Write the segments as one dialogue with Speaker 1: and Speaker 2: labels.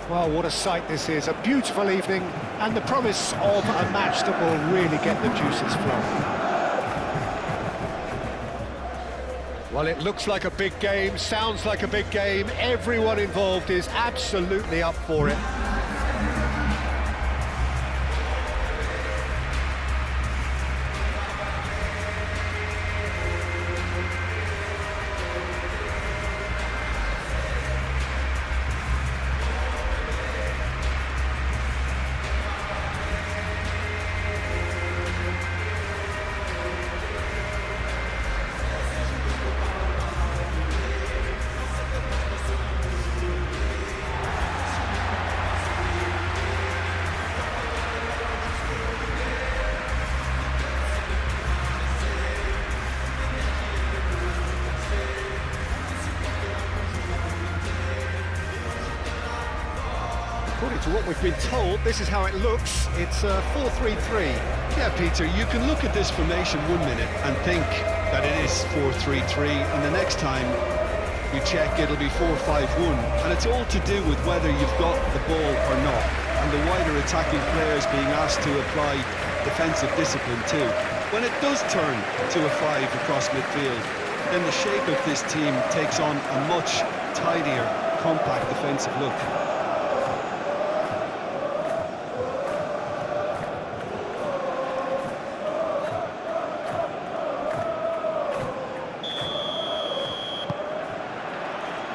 Speaker 1: Well, what a sight this is. A beautiful evening and the promise of a match that will really get the juices flowing. Well, it looks like a big game, sounds like a big game. Everyone involved is absolutely up for it. According to what we've been told, this is how it looks. It's 4-3-3.
Speaker 2: Yeah, Peter, you can look at this formation 1 minute and think that it is 4-3-3, and the next time you check it'll be 4-5-1, and it's all to do with whether you've got the ball or not, and the wider attacking players being asked to apply defensive discipline too. When it does turn to a 5 across midfield, then the shape of this team takes on a much tidier, compact defensive look.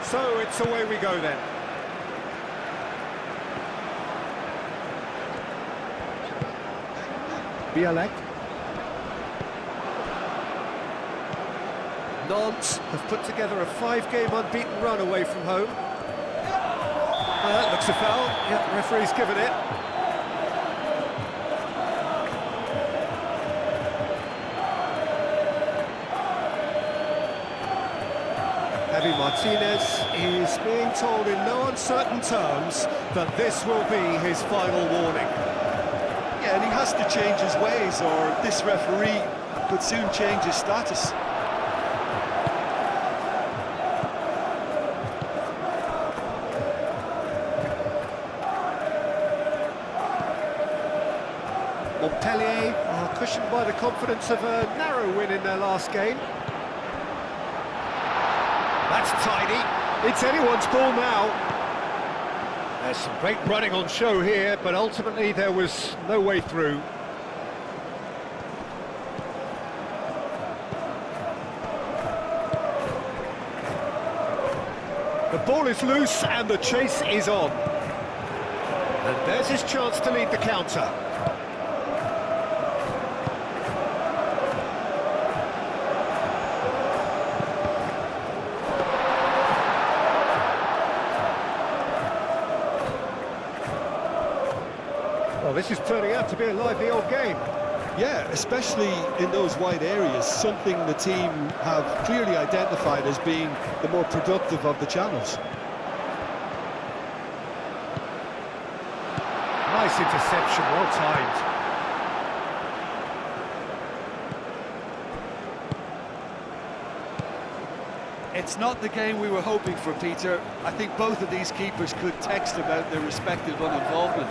Speaker 1: So it's away we go then. Bialek. Nantes have put together a 5-game unbeaten run away from home. That looks a foul. Yeah, referee's given it. Javi Martinez is being told in no uncertain terms that this will be his final warning.
Speaker 2: Yeah, and he has to change his ways, or this referee could soon change his status.
Speaker 1: Montpellier are cushioned by the confidence of a narrow win in their last game. That's tidy. It's anyone's ball now. There's some great running on show here, but ultimately there was no way through. The ball is loose and the chase is on. And there's his chance to lead the counter. Well, this is turning out to be a lively old game.
Speaker 2: Yeah, especially in those wide areas, something the team have clearly identified as being the more productive of the channels.
Speaker 1: Nice interception, well timed.
Speaker 2: It's not the game we were hoping for, Peter. I think both of these keepers could text about their respective uninvolvement.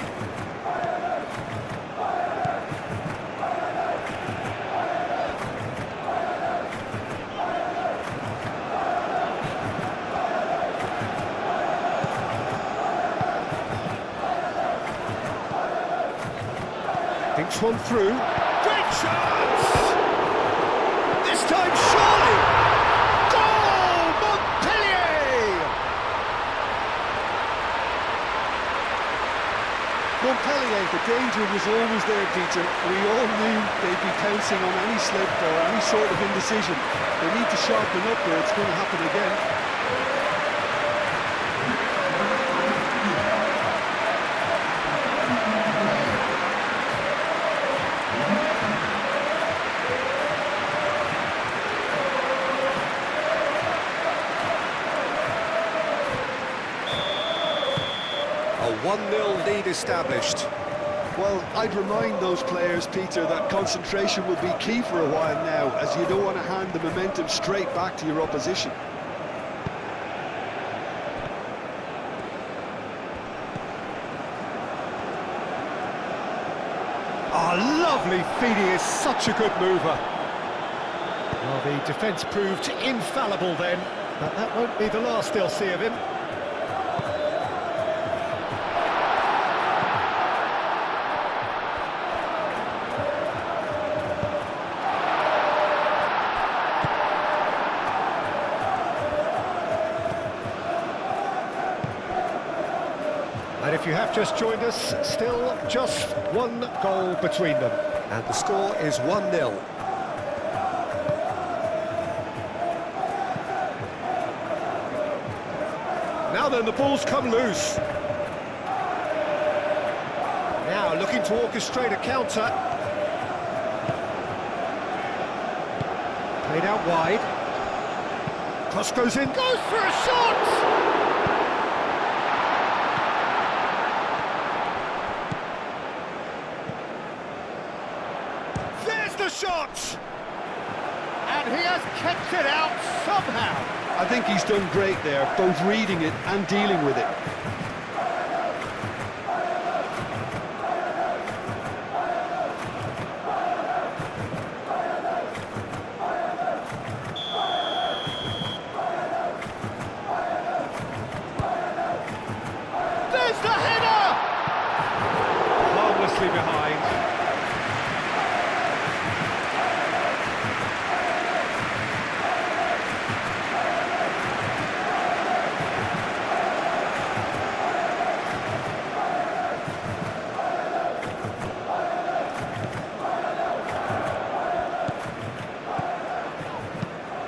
Speaker 1: Thinks one through. Great chance! This time surely! Goal! Montpellier!
Speaker 2: Montpellier, the danger was always there, Peter. We all knew they'd be pouncing on any slip or any sort of indecision. They need to sharpen up or it's going to happen again.
Speaker 1: A 1-0 lead established.
Speaker 2: Well, I'd remind those players, Peter, that concentration will be key for a while now, as you don't want to hand the momentum straight back to your opposition.
Speaker 1: Oh, lovely feed, he is such a good mover. Well, the defence proved infallible then, but that won't be the last they'll see of him. And if you have just joined us, still just one goal between them. And the score is 1-0. Now then, the ball's come loose. Now looking to orchestrate a counter. Played out wide. Cross goes in, goes for a shot! Shot! And he has kept it out somehow.
Speaker 2: I think he's done great there, both reading it and dealing with it.
Speaker 1: There's the header! Harmlessly behind.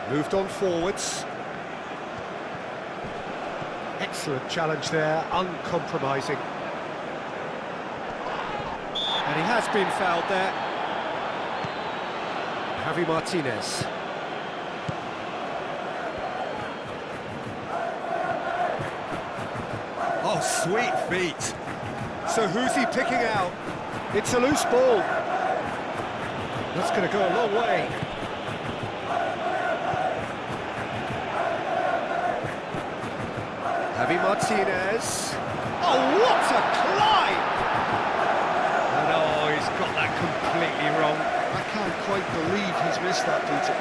Speaker 1: Moved on forwards. Excellent challenge there, uncompromising. And he has been fouled there. Javi Martinez. Oh, sweet feet. So who's he picking out? It's a loose ball. That's going to go a long way. Javi Martinez. Oh, what a climb! And oh, he's got that completely wrong.
Speaker 2: I can't quite believe he's missed that, Peter.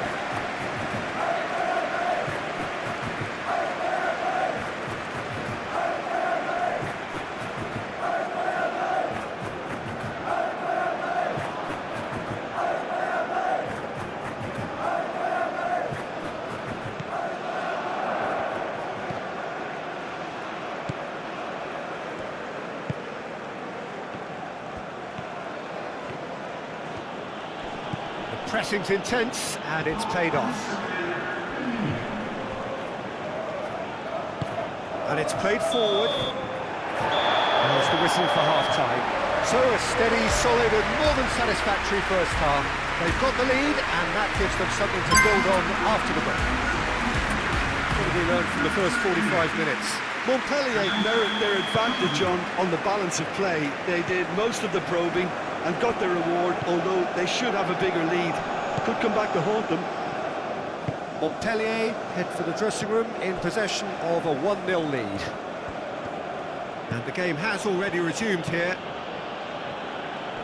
Speaker 1: Pressing's intense, and it's paid off. And it's played forward. There's the whistle for half-time. So a steady, solid and more than satisfactory first half. They've got the lead, and that gives them something to build on after the break. What have we learned from the first 45 minutes?
Speaker 2: Montpellier narrowed their advantage on the balance of play. They did most of the probing and got their reward, although they should have a bigger lead. Could come back to haunt them.
Speaker 1: Montpellier head for the dressing room in possession of a 1-0 lead. And the game has already resumed here.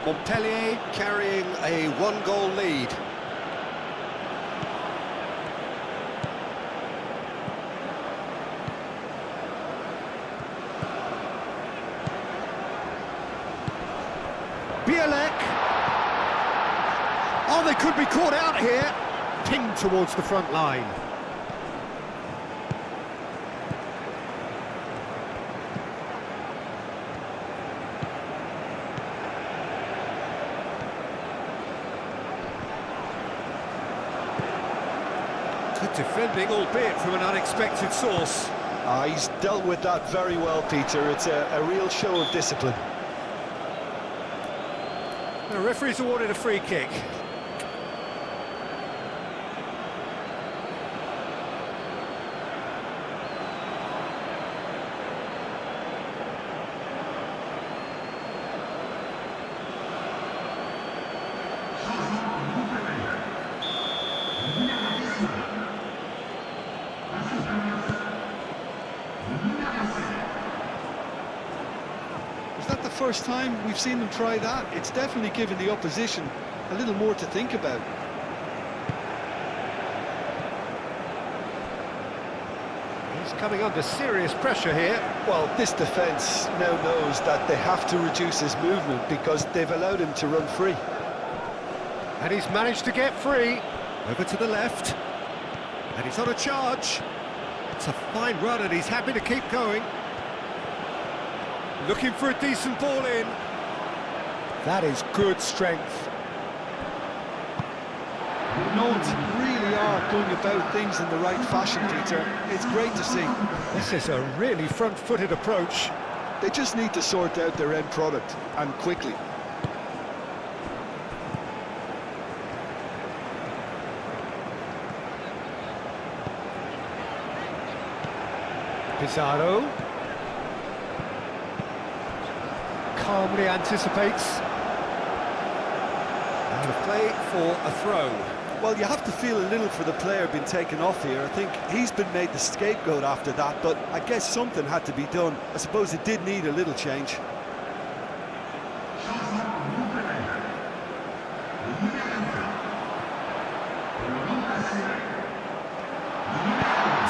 Speaker 1: Montpellier carrying a 1-goal lead. Oh, they could be caught out here. Pinged towards the front line. Good defending, albeit from an unexpected source.
Speaker 2: He's dealt with that very well, Peter. It's a real show of discipline.
Speaker 1: The referee's awarded a free kick.
Speaker 2: first time we've seen them try that. It's definitely given the opposition a little more to think about.
Speaker 1: He's coming under serious pressure here.
Speaker 2: Well, this defence now knows that they have to reduce his movement because they've allowed him to run free.
Speaker 1: And he's managed to get free. Over to the left. And he's on a charge. It's a fine run and he's happy to keep going. Looking for a decent ball in. That is good strength.
Speaker 2: Nantes really are going about things in the right fashion, Peter. It's great to see.
Speaker 1: This is a really front-footed approach.
Speaker 2: They just need to sort out their end product, and quickly.
Speaker 1: Pizarro calmly anticipates. And a play for a throw.
Speaker 2: Well, you have to feel a little for the player being taken off here. I think he's been made the scapegoat after that, but I guess something had to be done. I suppose it did need a little change.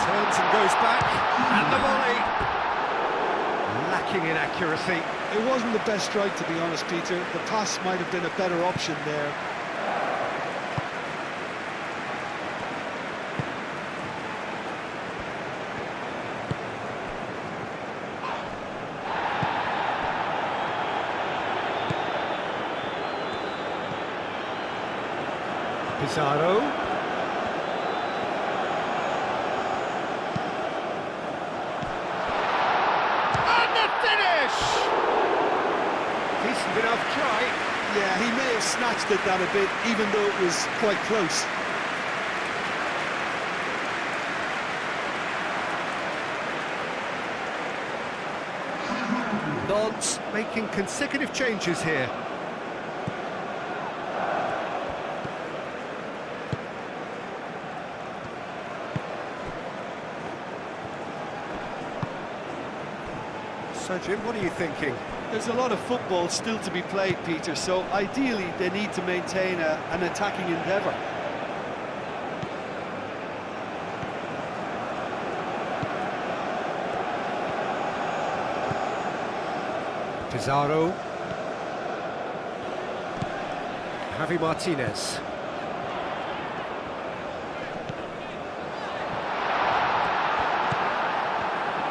Speaker 1: Turns and goes back, and the volley. Lacking in accuracy.
Speaker 2: It wasn't the best strike, to be honest, Peter. The pass might have been a better option there.
Speaker 1: Pizarro. And the finish! Decent enough try.
Speaker 2: Yeah, he may have snatched at that a bit, even though it was quite close.
Speaker 1: Nantes making consecutive changes here. So, Jim, what are you thinking?
Speaker 2: There's a lot of football still to be played, Peter, so ideally they need to maintain an attacking endeavour.
Speaker 1: Pizarro. Javi Martinez.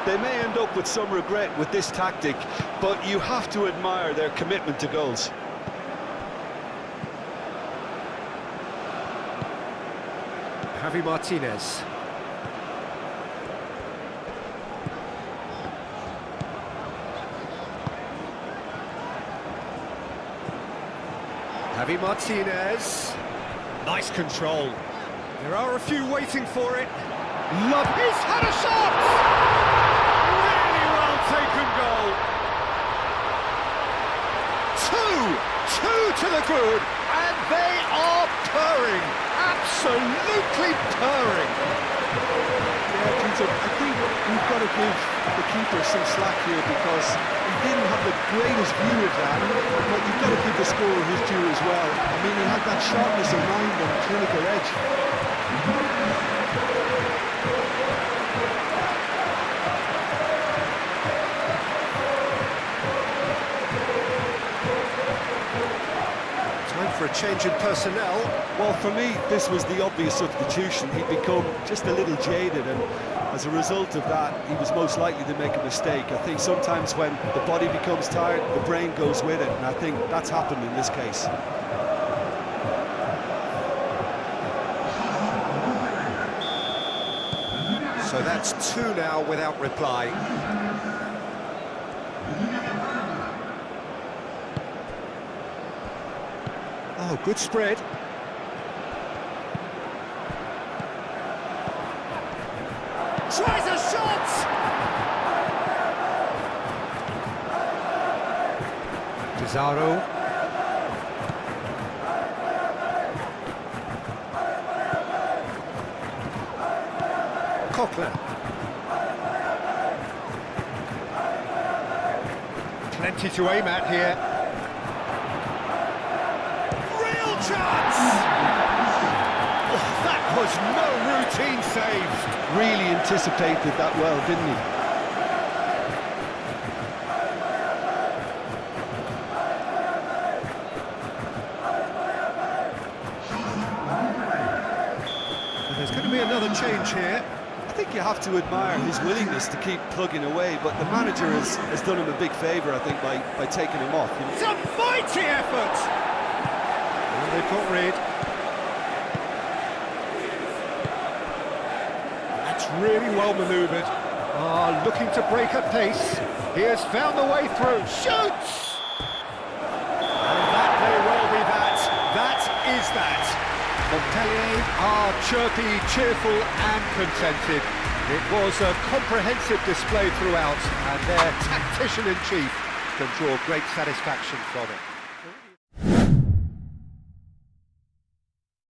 Speaker 2: They may end up with some regret with this tactic, but you have to admire their commitment to goals.
Speaker 1: Javi Martinez. Javi Martinez. Nice control. There are a few waiting for it. Love. He's had a shot! Really well taken goal. Two to the good, and they are purring. Absolutely purring.
Speaker 2: Yeah, Peter, I think we've got to give the keeper some slack here because he didn't have the greatest view of that, but you've got to give the scorer his due as well. I mean, he had that sharpness of mind and clinical edge.
Speaker 1: Time for a change in personnel.
Speaker 2: Well, for me, this was the obvious substitution. He'd become just a little jaded, and as a result of that, he was most likely to make a mistake. I think sometimes when the body becomes tired, the brain goes with it, and I think that's happened in this case.
Speaker 1: So that's two now without reply. Oh, good spread. Tries a shot! Pizarro. Coquelin. plenty to aim at here. Real chance! Oh, that was no routine save.
Speaker 2: Really anticipated that well, didn't he?
Speaker 1: There's going to be another change here.
Speaker 2: I think you have to admire his willingness to keep plugging away, but the manager has done him a big favour, I think, by taking him off.
Speaker 1: It's a mighty effort! And they've got rid. That's really well manoeuvred. Ah, looking to break at pace. He has found the way through. Shoots! And that may well be that. That is that. Montpellier are chirpy, cheerful and contented. It was a comprehensive display throughout, and their tactician-in-chief can draw great satisfaction from it.